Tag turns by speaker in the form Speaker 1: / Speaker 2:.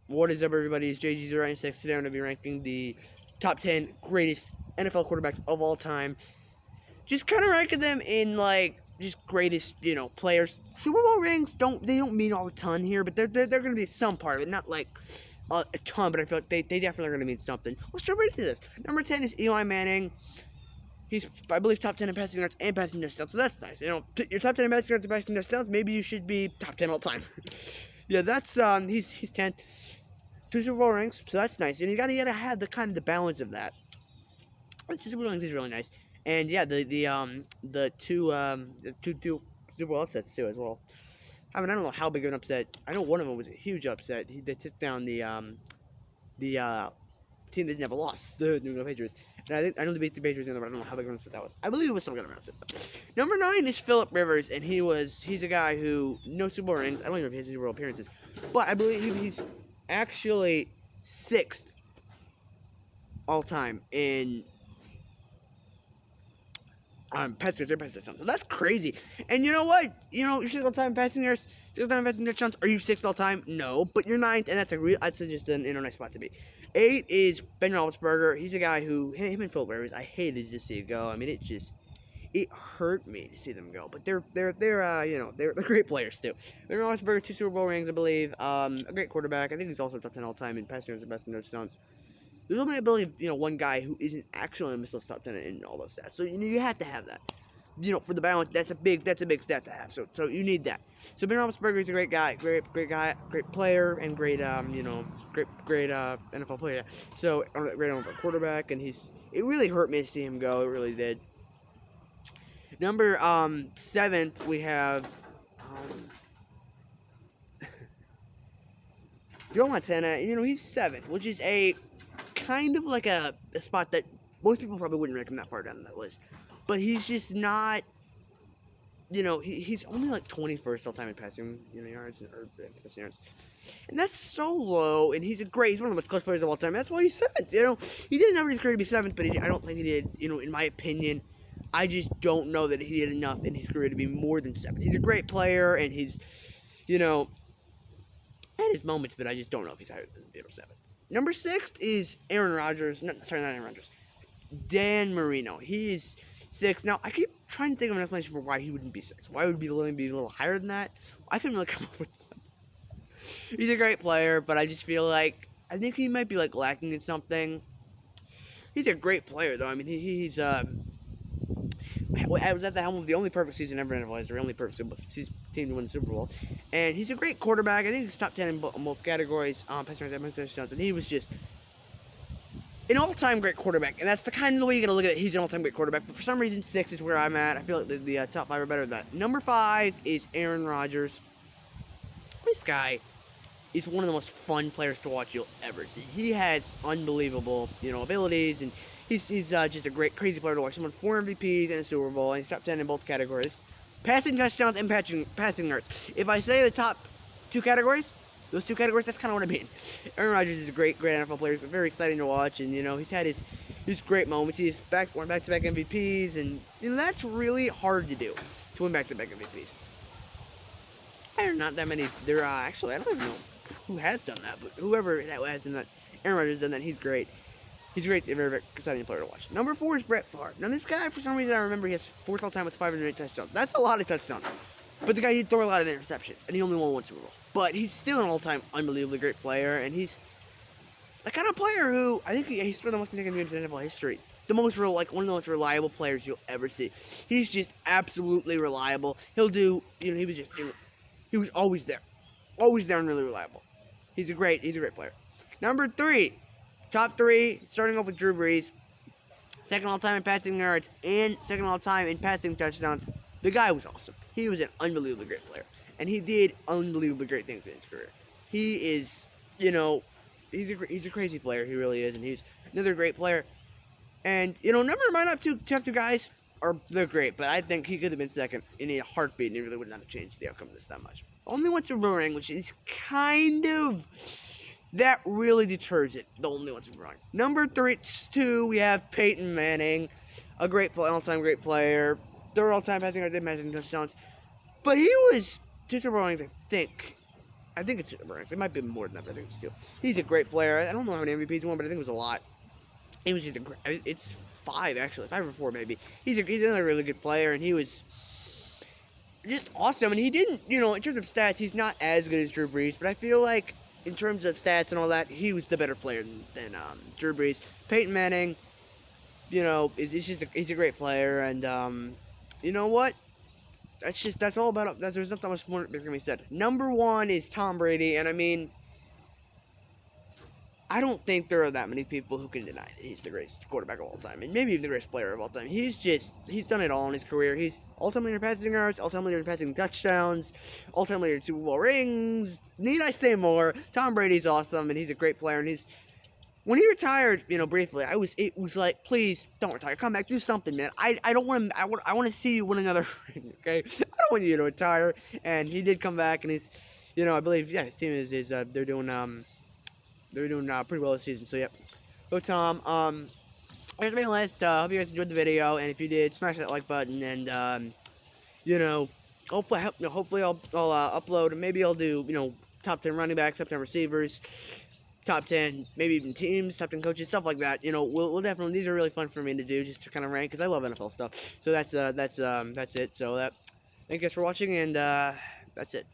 Speaker 1: What is up, everybody? It's JG096. Today I'm going to be ranking the top 10 greatest NFL quarterbacks of all time. Just kind of ranking them in, like, just greatest, players. Super Bowl rings don't mean all a ton here, but they're going to be some part of it. Not, like, a ton, but I feel like they definitely are going to mean something. Let's jump right into this. Number 10 is Eli Manning. He's, I believe, top 10 in passing yards and passing touchdowns, so that's nice. You're top 10 in passing yards and passing touchdowns, maybe you should be top 10 all time. Yeah, that's, he's 10th. 2 Super Bowl rings, so that's nice. And you gotta have the balance of that. The 2 Super Bowl rings is really nice. And yeah, the two Super Bowl upsets too as well. I mean, I don't know how big of an upset. I know one of them was a huge upset. They took down the team that didn't have a loss, the New England Patriots. And I know they beat the Patriots, but I don't know how big of an upset that was. I believe it was some kind of upset. Number 9 is Philip Rivers, and he's a guy who no Super Bowl rings. I don't even know if he has Super Bowl appearances, but I believe he's actually 6th all time in passing yards and passing touchdowns. So that's crazy. And you know what? You're 6th all time in passing yards, 6th all time in passing touchdowns. Are you 6th all time? No, but you're 9th, and that's just an nice spot to be. 8 is Ben Roethlisberger. He's a guy who him and Philip Rivers. I hated to see it go. I mean, it hurt me to see them go. But they're great players too. Ben Roethlisberger, 2 Super Bowl rings, I believe. A great quarterback. I think he's also top 10 all time in passing yards and passing touchdowns. There's only, I believe, one guy who isn't actually in the top 10 in all those stats. So you have to have that. For the balance, that's a big stat to have. So you need that. So Ben Roethlisberger is a great guy, great guy, great player, and great great NFL player. So great NFL quarterback, and it really hurt me to see him go. It really did. Number 7th, we have Joe Montana. He's 7th, which is a kind of like a spot that most people probably wouldn't rank him that far down that list. But he's just not, he's only like 21st all time in passing, yards or passing yards. And that's so low, and he's one of the most close players of all time. That's why he's 7th, He didn't have his career to be 7th, but I don't think he did, in my opinion. I just don't know that he did enough in his career to be more than 7th. He's a great player, and he's, had his moments, but I just don't know if he's higher than 7th. Number 6 is Aaron Rodgers. Not Aaron Rodgers. Dan Marino. He is 6. Now, I keep trying to think of an explanation for why he wouldn't be 6. Why would he be a little higher than that? I couldn't really come up with that. He's a great player, but I just feel like I think he might be lacking in something. He's a great player, though. I mean, he's I was at the helm of the only perfect season ever in NFL history, only perfect team to win the Super Bowl. And he's a great quarterback. I think he's top 10 in both categories, passing yards and touchdowns. And he was just an all-time great quarterback. And that's the kind of the way you got to look at it. He's an all-time great quarterback. But for some reason, 6 is where I'm at. I feel like the top 5 are better than that. Number 5 is Aaron Rodgers. This guy is one of the most fun players to watch you'll ever see. He has unbelievable, abilities, and he's just a great, crazy player to watch. Someone 4 MVPs and a Super Bowl, and he's top 10 in both categories. Passing touchdowns and passing yards. If I say the top 2 categories, those 2 categories, that's kind of what I mean. Aaron Rodgers is a great NFL player. He's very exciting to watch, and, he's had his great moments. He's won back-to-back MVPs, and that's really hard to do, to win back-to-back MVPs. There are not that many. Actually, I don't even know who has done that, but whoever has done that, Aaron Rodgers has done that. He's great. He's a very exciting player to watch. Number 4 is Brett Favre. Now, this guy, for some reason, I remember he has 4th all time with 508 touchdowns. That's a lot of touchdowns. But the guy did throw a lot of interceptions, and he only won 1 Super Bowl. But he's still an all-time unbelievably great player, and he's the kind of player who, I think he's one of the most consecutive games in NFL history. One of the most reliable players you'll ever see. He's just absolutely reliable. He'll do, he was always there. Always there and really reliable. He's a great player. Number 3. Top 3, starting off with Drew Brees. 2nd all-time in passing yards and 2nd all-time in passing touchdowns. The guy was awesome. He was an unbelievably great player. And he did unbelievably great things in his career. He is, he's a crazy player. He really is. And he's another great player. And, number might not top 2 guys they're great. But I think he could have been 2nd in a heartbeat. And it really would not have changed the outcome of this that much. Only 1 Super Bowl ring, which is kind of... that really deters it. The only one Super Bowl ring. Number 2, we have Peyton Manning. A great all-time great player. 3rd all-time passing yards and passing touchdowns. But he was 2 Super Bowl rings, I think. I think it's ranked. It might be more than that, but I think it's 2. He's a great player. I don't know how many MVPs he won, but I think it was a lot. He was just a great. It's 5 actually, 5 or 4 maybe. He's another really good player, and he was just awesome. And he didn't, in terms of stats, he's not as good as Drew Brees, but I feel like in terms of stats and all that, he was the better player than Drew Brees. Peyton Manning, he's a great player, and you know what? That's all about. There's not that much more that can be said. Number 1 is Tom Brady, and I mean, I don't think there are that many people who can deny that he's the greatest quarterback of all time, and maybe even the greatest player of all time. He's done it all in his career. He's all-time leader in passing yards, all-time leader in passing touchdowns, all-time leader in Super Bowl rings. Need I say more? Tom Brady's awesome, and he's a great player, and when he retired, briefly, it was like, please don't retire. Come back, do something, man. I don't want to. I want to see you win another ring. Okay, I don't want you to retire. And he did come back, and he's, I believe, his team is they're doing pretty well this season. So yeah, go Tom. Here's my list. Hope you guys enjoyed the video, and if you did, smash that like button, and hopefully I'll upload, and maybe I'll do top 10 running backs, top 10 receivers, top 10, maybe even teams, top 10 coaches, stuff like that. We'll definitely, these are really fun for me to do, just to kind of rank, because I love NFL stuff. So that's it. So thank you guys for watching, and that's it.